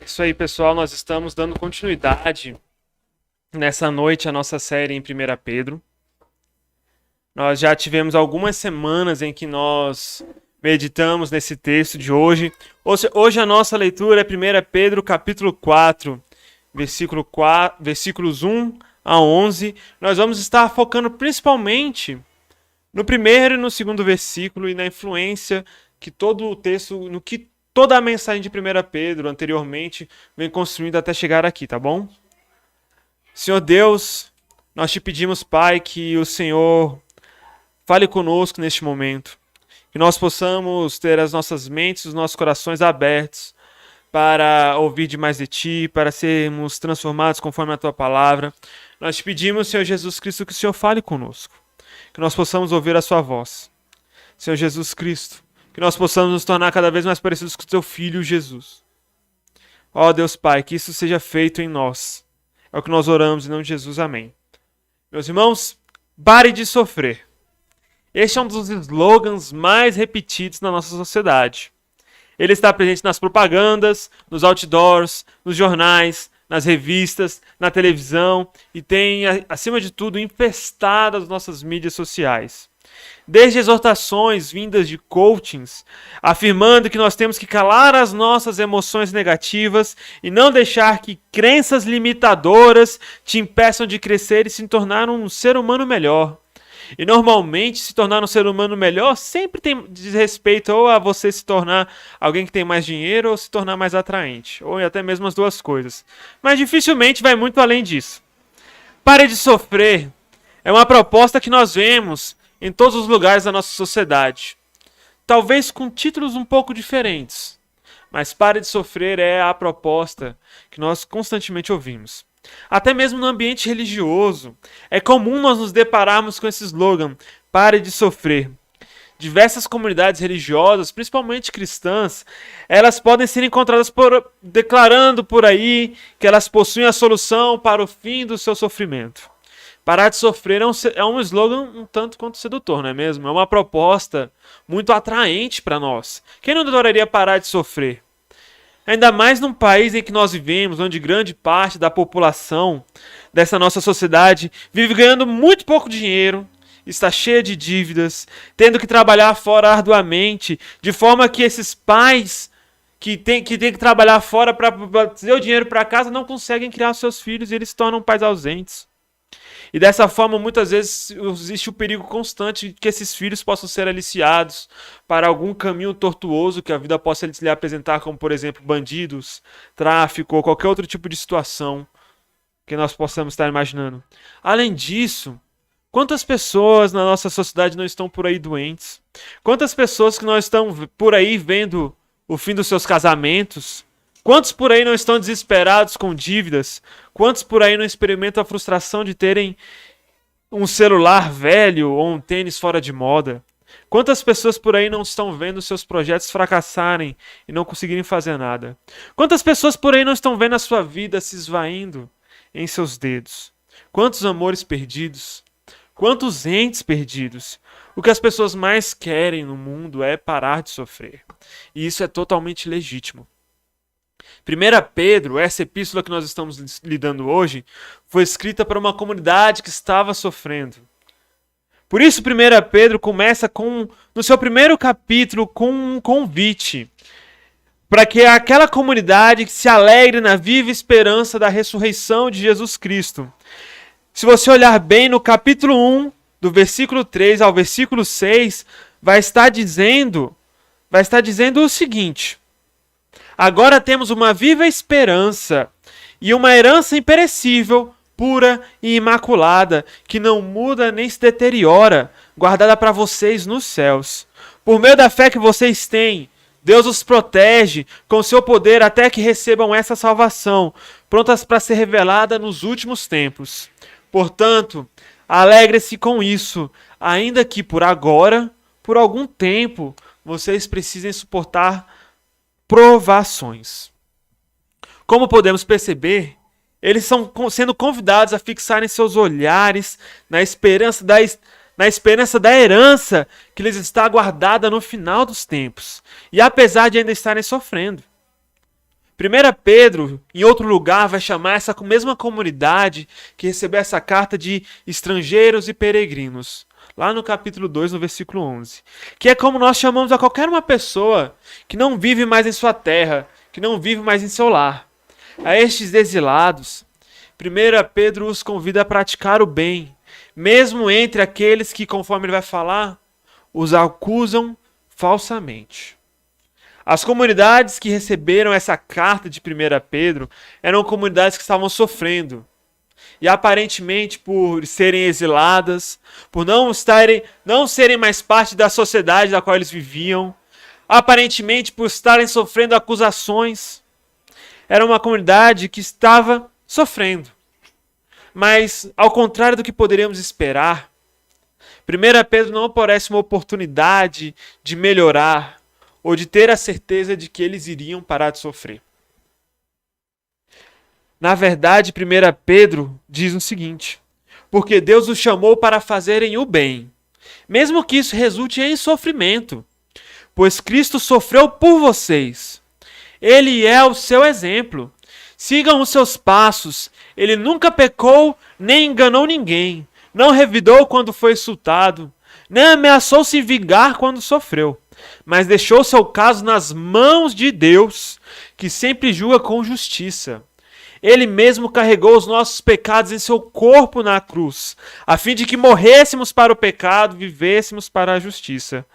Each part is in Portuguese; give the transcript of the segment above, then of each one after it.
Isso aí, pessoal, nós estamos dando continuidade nessa noite à nossa série em 1 Pedro. Nós já tivemos algumas semanas em que nós meditamos nesse texto de hoje. Hoje a nossa leitura é 1 Pedro capítulo 4, versículos 1 a 11. Nós vamos estar focando principalmente no primeiro e no segundo versículo e na influência que todo o texto, no que toda a mensagem de 1 Pedro anteriormente vem construindo até chegar aqui, tá bom? Senhor Deus, nós te pedimos, Pai, que o Senhor fale conosco neste momento. Que nós possamos ter as nossas mentes, os nossos corações abertos para ouvir de mais de Ti, para sermos transformados conforme a Tua palavra. Nós te pedimos, Senhor Jesus Cristo, que o Senhor fale conosco. Que nós possamos ouvir a Sua voz. Senhor Jesus Cristo, que nós possamos nos tornar cada vez mais parecidos com o Teu Filho Jesus. Ó Deus Pai, que isso seja feito em nós. É o que nós oramos em nome de Jesus, amém. Meus irmãos, pare de sofrer. Este é um dos slogans mais repetidos na nossa sociedade. Ele está presente nas propagandas, nos outdoors, nos jornais, nas revistas, na televisão e tem, acima de tudo, infestado as nossas mídias sociais. Desde exortações vindas de coachings, afirmando que nós temos que calar as nossas emoções negativas e não deixar que crenças limitadoras te impeçam de crescer e se tornar um ser humano melhor. E normalmente se tornar um ser humano melhor sempre diz respeito ou a você se tornar alguém que tem mais dinheiro ou se tornar mais atraente, ou até mesmo as duas coisas. Mas dificilmente vai muito além disso. Pare de sofrer é uma proposta que nós vemos em todos os lugares da nossa sociedade. Talvez com títulos um pouco diferentes, mas pare de sofrer é a proposta que nós constantemente ouvimos. Até mesmo no ambiente religioso, é comum nós nos depararmos com esse slogan, pare de sofrer. Diversas comunidades religiosas, principalmente cristãs, elas podem ser encontradas declarando por aí que elas possuem a solução para o fim do seu sofrimento. Parar de sofrer é um slogan um tanto quanto sedutor, não é mesmo? É uma proposta muito atraente para nós. Quem não adoraria parar de sofrer? Ainda mais num país em que nós vivemos, onde grande parte da população dessa nossa sociedade vive ganhando muito pouco dinheiro, está cheia de dívidas, tendo que trabalhar fora arduamente, de forma que esses pais que têm que trabalhar fora para trazer o dinheiro para casa não conseguem criar seus filhos e eles se tornam pais ausentes. E dessa forma, muitas vezes, existe o perigo constante de que esses filhos possam ser aliciados para algum caminho tortuoso que a vida possa lhe apresentar, como, por exemplo, bandidos, tráfico ou qualquer outro tipo de situação que nós possamos estar imaginando. Além disso, quantas pessoas na nossa sociedade não estão por aí doentes? Quantas pessoas que não estão por aí vendo o fim dos seus casamentos? Quantos por aí não estão desesperados com dívidas? Quantos por aí não experimentam a frustração de terem um celular velho ou um tênis fora de moda? Quantas pessoas por aí não estão vendo seus projetos fracassarem e não conseguirem fazer nada? Quantas pessoas por aí não estão vendo a sua vida se esvaindo em seus dedos? Quantos amores perdidos? Quantos entes perdidos? O que as pessoas mais querem no mundo é parar de sofrer. E isso é totalmente legítimo. 1 Pedro, essa epístola que nós estamos lidando hoje, foi escrita para uma comunidade que estava sofrendo. Por isso 1 Pedro começa no seu primeiro capítulo com um convite para que aquela comunidade se alegre na viva esperança da ressurreição de Jesus Cristo. Se você olhar bem no capítulo 1, do versículo 3 ao versículo 6, vai estar dizendo o seguinte: agora temos uma viva esperança e uma herança imperecível, pura e imaculada, que não muda nem se deteriora, guardada para vocês nos céus. Por meio da fé que vocês têm, Deus os protege com seu poder até que recebam essa salvação, prontas para ser revelada nos últimos tempos. Portanto, alegre-se com isso, ainda que por agora, por algum tempo, vocês precisem suportar provações. Como podemos perceber, eles estão sendo convidados a fixarem seus olhares na esperança da herança que lhes está guardada no final dos tempos, e apesar de ainda estarem sofrendo. 1 Pedro, em outro lugar, vai chamar essa mesma comunidade que recebeu essa carta de estrangeiros e peregrinos. Lá no capítulo 2, no versículo 11. Que é como nós chamamos a qualquer uma pessoa que não vive mais em sua terra, que não vive mais em seu lar. A estes exilados, 1 Pedro os convida a praticar o bem, mesmo entre aqueles que, conforme ele vai falar, os acusam falsamente. As comunidades que receberam essa carta de 1 Pedro eram comunidades que estavam sofrendo. E aparentemente por serem exiladas, por não serem mais parte da sociedade da qual eles viviam, aparentemente por estarem sofrendo acusações, era uma comunidade que estava sofrendo. Mas, ao contrário do que poderíamos esperar, 1 Pedro não oferece uma oportunidade de melhorar ou de ter a certeza de que eles iriam parar de sofrer. Na verdade, 1 Pedro diz o seguinte: porque Deus os chamou para fazerem o bem, mesmo que isso resulte em sofrimento, pois Cristo sofreu por vocês. Ele é o seu exemplo. Sigam os seus passos. Ele nunca pecou nem enganou ninguém. Não revidou quando foi insultado, nem ameaçou se vingar quando sofreu, mas deixou seu caso nas mãos de Deus, que sempre julga com justiça. Ele mesmo carregou os nossos pecados em seu corpo na cruz, a fim de que morrêssemos para o pecado, vivêssemos para a justiça.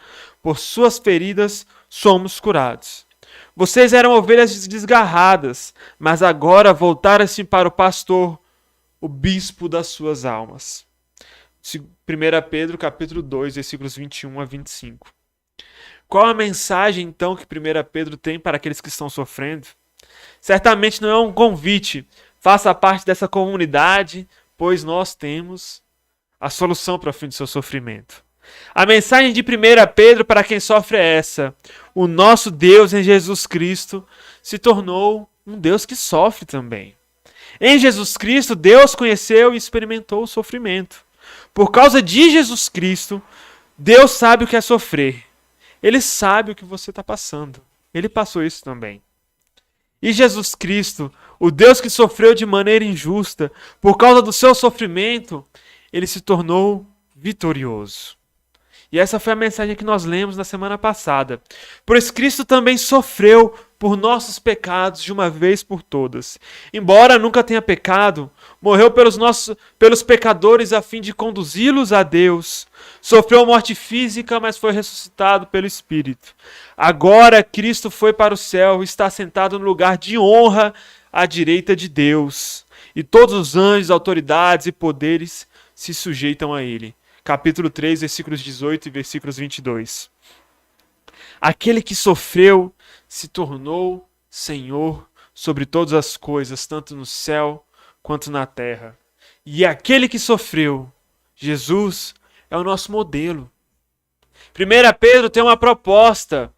Por suas feridas somos curados. Vocês eram ovelhas desgarradas, mas agora voltaram-se para o pastor, o bispo das suas almas. 1 Pedro capítulo 2, versículos 21 a 25. Qual a mensagem, então, que 1 Pedro tem para aqueles que estão sofrendo? Certamente não é um convite, faça parte dessa comunidade, pois nós temos a solução para o fim do seu sofrimento. A mensagem de 1 Pedro para quem sofre é essa: o nosso Deus em Jesus Cristo se tornou um Deus que sofre também. Em Jesus Cristo, Deus conheceu e experimentou o sofrimento. Por causa de Jesus Cristo, Deus sabe o que é sofrer. Ele sabe o que você está passando. Ele passou isso também. E Jesus Cristo, o Deus que sofreu de maneira injusta, por causa do seu sofrimento, ele se tornou vitorioso. E essa foi a mensagem que nós lemos na semana passada. Pois Cristo também sofreu por nossos pecados de uma vez por todas. Embora nunca tenha pecado, morreu pelos pecadores a fim de conduzi-los a Deus. Sofreu morte física, mas foi ressuscitado pelo Espírito. Agora Cristo foi para o céu e está sentado no lugar de honra à direita de Deus. E todos os anjos, autoridades e poderes se sujeitam a ele. Capítulo 3, versículos 18 e versículos 22. Aquele que sofreu se tornou Senhor sobre todas as coisas, tanto no céu quanto na terra. E aquele que sofreu, Jesus, é o nosso modelo. 1 Pedro tem uma proposta,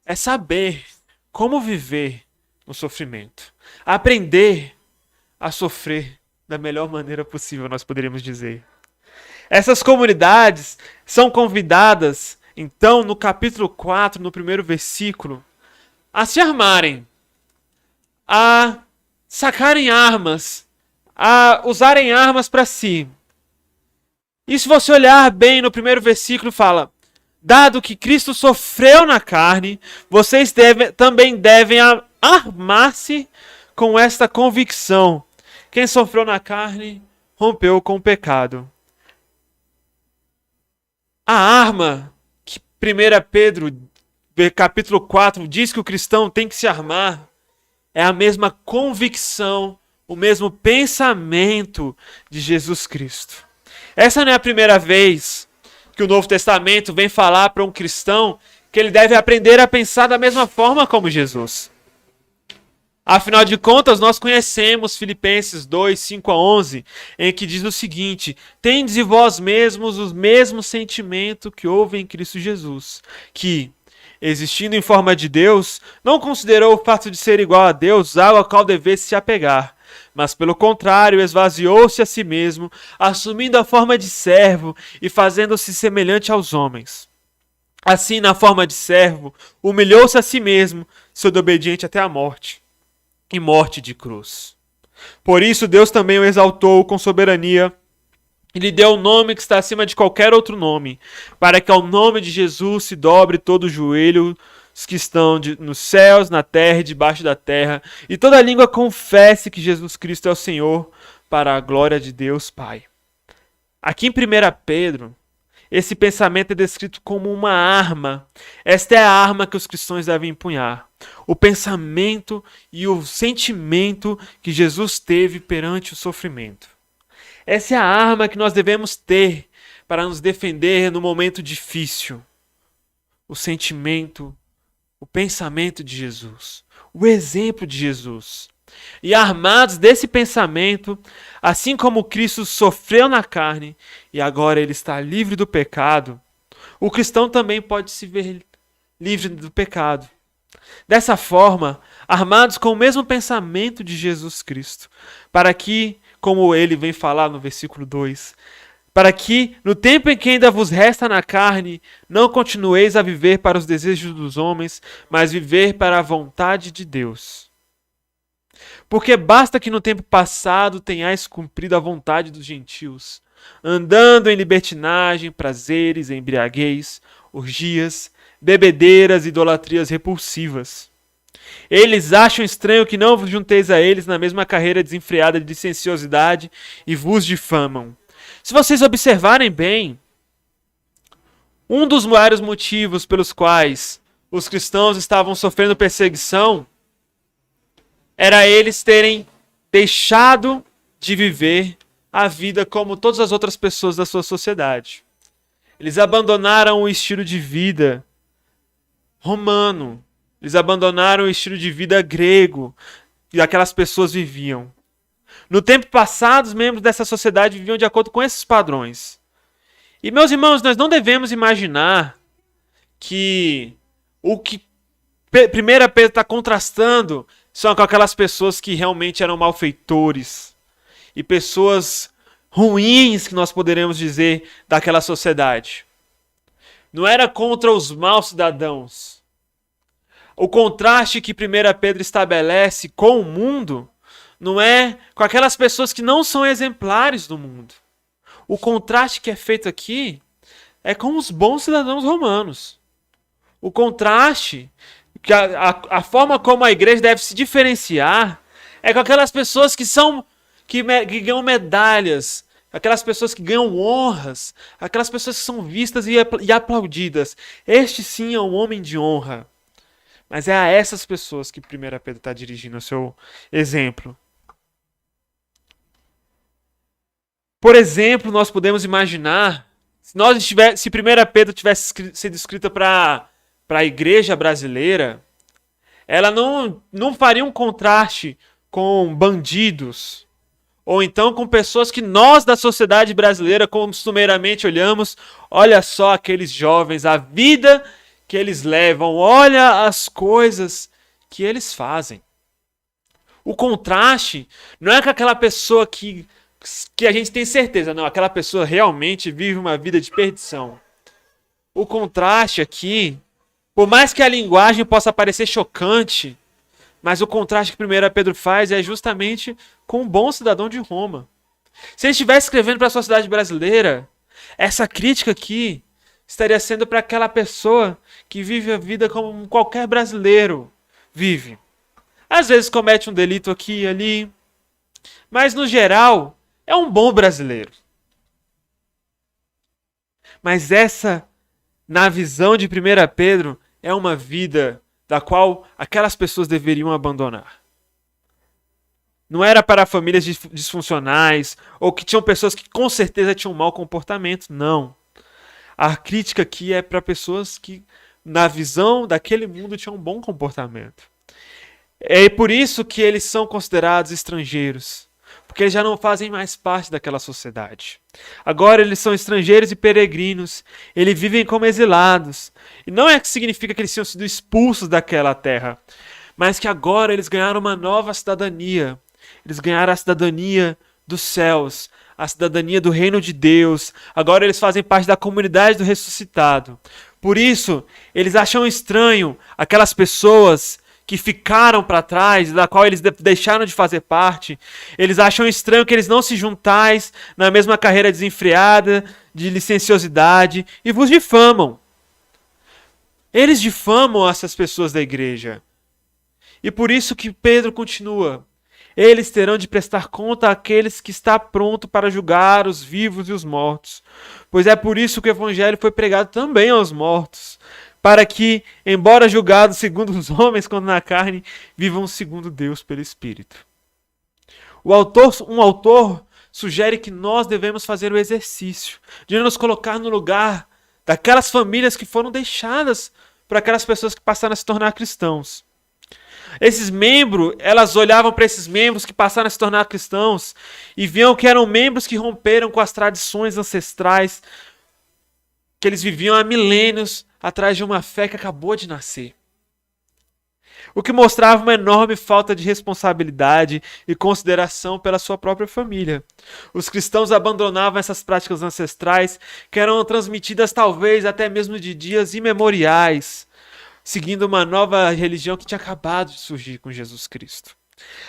é saber como viver no sofrimento. Aprender a sofrer da melhor maneira possível, nós poderíamos dizer. Essas comunidades são convidadas, então, no capítulo 4, no primeiro versículo, a se armarem, a sacarem armas, a usarem armas para si. E se você olhar bem no primeiro versículo, fala: dado que Cristo sofreu na carne, vocês também devem armar-se com esta convicção. Quem sofreu na carne, rompeu com o pecado. A arma que 1 Pedro, capítulo 4, diz que o cristão tem que se armar é a mesma convicção, o mesmo pensamento de Jesus Cristo. Essa não é a primeira vez que o Novo Testamento vem falar para um cristão que ele deve aprender a pensar da mesma forma como Jesus. Afinal de contas, nós conhecemos Filipenses 2, 5 a 11, em que diz o seguinte: tendes em vós mesmos o mesmo sentimento que houve em Cristo Jesus, que, existindo em forma de Deus, não considerou o fato de ser igual a Deus algo ao qual devesse se apegar, mas pelo contrário, esvaziou-se a si mesmo, assumindo a forma de servo e fazendo-se semelhante aos homens. Assim, na forma de servo, humilhou-se a si mesmo, sendo obediente até a morte, e morte de cruz. Por isso Deus também o exaltou com soberania e lhe deu o nome que está acima de qualquer outro nome, para que ao nome de Jesus se dobre todo o joelho, os que estão nos céus, na terra e debaixo da terra, e toda língua confesse que Jesus Cristo é o Senhor, para a glória de Deus Pai. Aqui em 1 Pedro, esse pensamento é descrito como uma arma. Esta é a arma que os cristãos devem empunhar. O pensamento e o sentimento que Jesus teve perante o sofrimento. Essa é a arma que nós devemos ter para nos defender no momento difícil. O sentimento, o pensamento de Jesus, o exemplo de Jesus. E armados desse pensamento, assim como Cristo sofreu na carne e agora ele está livre do pecado, o cristão também pode se ver livre do pecado. Dessa forma, armados com o mesmo pensamento de Jesus Cristo, para que, como ele vem falar no versículo 2, para que, no tempo em que ainda vos resta na carne, não continueis a viver para os desejos dos homens, mas viver para a vontade de Deus. Porque basta que no tempo passado tenhais cumprido a vontade dos gentios, andando em libertinagem, prazeres, embriaguez, orgias, bebedeiras e idolatrias repulsivas. Eles acham estranho que não vos junteis a eles na mesma carreira desenfreada de licenciosidade e vos difamam. Se vocês observarem bem, um dos vários motivos pelos quais os cristãos estavam sofrendo perseguição era eles terem deixado de viver a vida como todas as outras pessoas da sua sociedade. Eles abandonaram o estilo de vida romano. Eles abandonaram o estilo de vida grego que aquelas pessoas viviam. No tempo passado, os membros dessa sociedade viviam de acordo com esses padrões. E, meus irmãos, nós não devemos imaginar que o que 1 Pedro está contrastando são com aquelas pessoas que realmente eram malfeitores e pessoas ruins, que nós poderemos dizer, daquela sociedade. Não era contra os maus cidadãos. O contraste que 1 Pedro estabelece com o mundo não é com aquelas pessoas que não são exemplares do mundo. O contraste que é feito aqui é com os bons cidadãos romanos. O contraste, que a forma como a igreja deve se diferenciar é com aquelas pessoas que ganham medalhas, aquelas pessoas que ganham honras, aquelas pessoas que são vistas e aplaudidas. Este sim é um homem de honra. Mas é a essas pessoas que 1 Pedro está dirigindo o seu exemplo. Por exemplo, nós podemos imaginar, se 1 Pedro tivesse sido escrita para a igreja brasileira, ela não faria um contraste com bandidos, ou então com pessoas que nós da sociedade brasileira costumeiramente olhamos. Olha só aqueles jovens, a vida que eles levam, olha as coisas que eles fazem. O contraste não é com aquela pessoa que a gente tem certeza, não, aquela pessoa realmente vive uma vida de perdição. O contraste aqui, por mais que a linguagem possa parecer chocante, mas o contraste que 1 Pedro faz é justamente com um bom cidadão de Roma. Se ele estivesse escrevendo para a sociedade brasileira, essa crítica aqui estaria sendo para aquela pessoa que vive a vida como qualquer brasileiro vive. Às vezes comete um delito aqui e ali, mas no geral é um bom brasileiro. Mas essa, na visão de 1 Pedro, é uma vida da qual aquelas pessoas deveriam abandonar. Não era para famílias disfuncionais ou que tinham pessoas que com certeza tinham um mau comportamento, não. A crítica aqui é para pessoas que, na visão daquele mundo, tinham um bom comportamento. É por isso que eles são considerados estrangeiros, porque eles já não fazem mais parte daquela sociedade. Agora eles são estrangeiros e peregrinos, eles vivem como exilados. E não é que significa que eles tenham sido expulsos daquela terra, mas que agora eles ganharam uma nova cidadania. Eles ganharam a cidadania dos céus, a cidadania do reino de Deus. Agora eles fazem parte da comunidade do ressuscitado. Por isso, eles acham estranho aquelas pessoas que ficaram para trás, da qual eles deixaram de fazer parte. Eles acham estranho que eles não se juntais na mesma carreira desenfreada de licenciosidade e vos difamam. Eles difamam essas pessoas da igreja. E por isso que Pedro continua. Eles terão de prestar conta àqueles que está pronto para julgar os vivos e os mortos. Pois é por isso que o evangelho foi pregado também aos mortos, para que, embora julgados segundo os homens quando na carne, vivam segundo Deus pelo Espírito. Um autor sugere que nós devemos fazer o exercício de nos colocar no lugar daquelas famílias que foram deixadas por aquelas pessoas que passaram a se tornar cristãos. Esses membros, elas olhavam para esses membros que passaram a se tornar cristãos e viam que eram membros que romperam com as tradições ancestrais, que eles viviam há milênios atrás de uma fé que acabou de nascer. O que mostrava uma enorme falta de responsabilidade e consideração pela sua própria família. Os cristãos abandonavam essas práticas ancestrais que eram transmitidas talvez até mesmo de dias imemoriais, seguindo uma nova religião que tinha acabado de surgir com Jesus Cristo.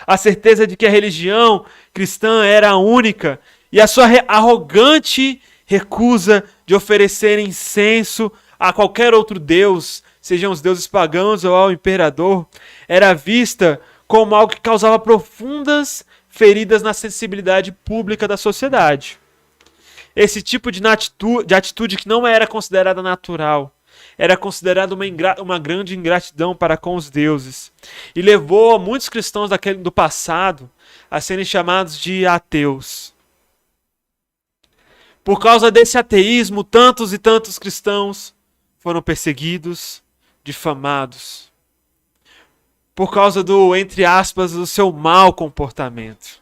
A certeza de que a religião cristã era a única e a sua arrogante recusa de oferecer incenso a qualquer outro deus, sejam os deuses pagãos ou ao imperador, era vista como algo que causava profundas feridas na sensibilidade pública da sociedade. Esse tipo de atitude que não era considerada natural, era considerada uma grande ingratidão para com os deuses e levou muitos cristãos do passado a serem chamados de ateus. Por causa desse ateísmo, tantos e tantos cristãos foram perseguidos, difamados, por causa do, entre aspas, do seu mau comportamento.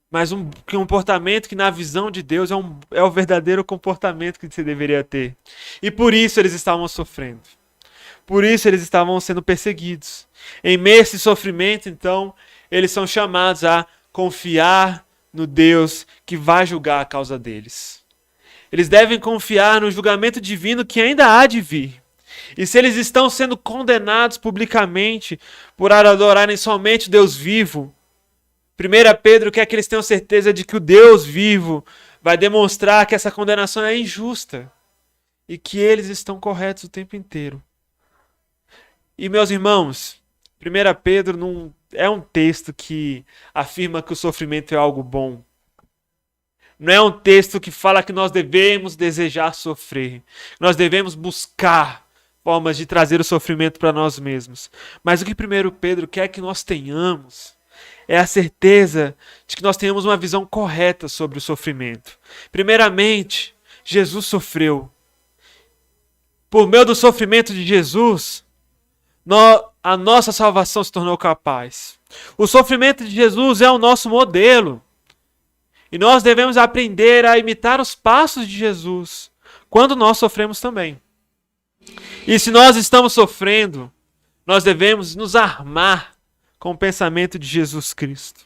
Mas um comportamento que na visão de Deus é o verdadeiro comportamento que você deveria ter. E por isso eles estavam sofrendo. Por isso eles estavam sendo perseguidos. Em meio a esse sofrimento, então, eles são chamados a confiar no Deus que vai julgar a causa deles. Eles devem confiar no julgamento divino que ainda há de vir. E se eles estão sendo condenados publicamente por adorarem somente Deus vivo, 1 Pedro quer que eles tenham certeza de que o Deus vivo vai demonstrar que essa condenação é injusta e que eles estão corretos o tempo inteiro. E, meus irmãos, 1 Pedro não é um texto que afirma que o sofrimento é algo bom. Não é um texto que fala que nós devemos desejar sofrer. Nós devemos buscar formas de trazer o sofrimento para nós mesmos. Mas o que 1 Pedro quer que nós tenhamos é a certeza de que nós tenhamos uma visão correta sobre o sofrimento. Primeiramente, Jesus sofreu. Por meio do sofrimento de Jesus, a nossa salvação se tornou capaz. O sofrimento de Jesus é o nosso modelo. E nós devemos aprender a imitar os passos de Jesus quando nós sofremos também. E se nós estamos sofrendo, nós devemos nos armar com o pensamento de Jesus Cristo.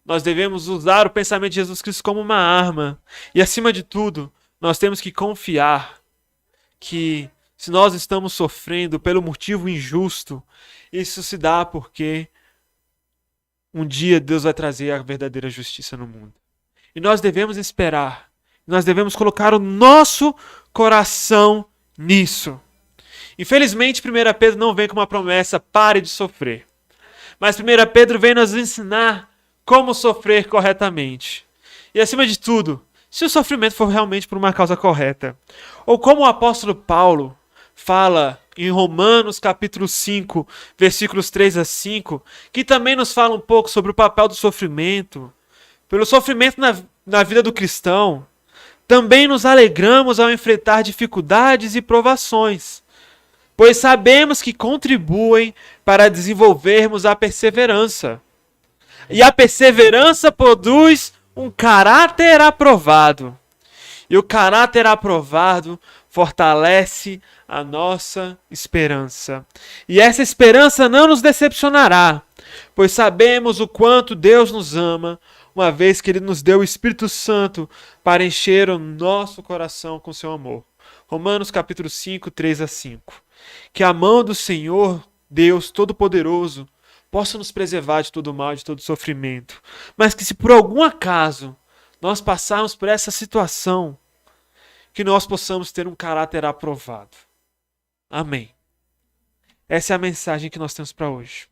Nós devemos usar o pensamento de Jesus Cristo como uma arma. E acima de tudo, nós temos que confiar que se nós estamos sofrendo pelo motivo injusto, isso se dá porque um dia Deus vai trazer a verdadeira justiça no mundo. E nós devemos esperar. Nós devemos colocar o nosso coração nisso. Infelizmente, 1 Pedro não vem com uma promessa, pare de sofrer. Mas 1 Pedro vem nos ensinar como sofrer corretamente. E acima de tudo, se o sofrimento for realmente por uma causa correta. Ou como o apóstolo Paulo fala em Romanos capítulo 5, versículos 3 a 5, que também nos fala um pouco sobre o papel do sofrimento. Pelo sofrimento na vida do cristão, também nos alegramos ao enfrentar dificuldades e provações, pois sabemos que contribuem para desenvolvermos a perseverança. E a perseverança produz um caráter aprovado. E o caráter aprovado fortalece a nossa esperança. E essa esperança não nos decepcionará, pois sabemos o quanto Deus nos ama, uma vez que Ele nos deu o Espírito Santo para encher o nosso coração com seu amor. Romanos capítulo 5, 3 a 5. Que a mão do Senhor Deus Todo-Poderoso, possa nos preservar de todo mal, de todo sofrimento. Mas que se por algum acaso nós passarmos por essa situação, que nós possamos ter um caráter aprovado. Amém. Essa é a mensagem que nós temos para hoje.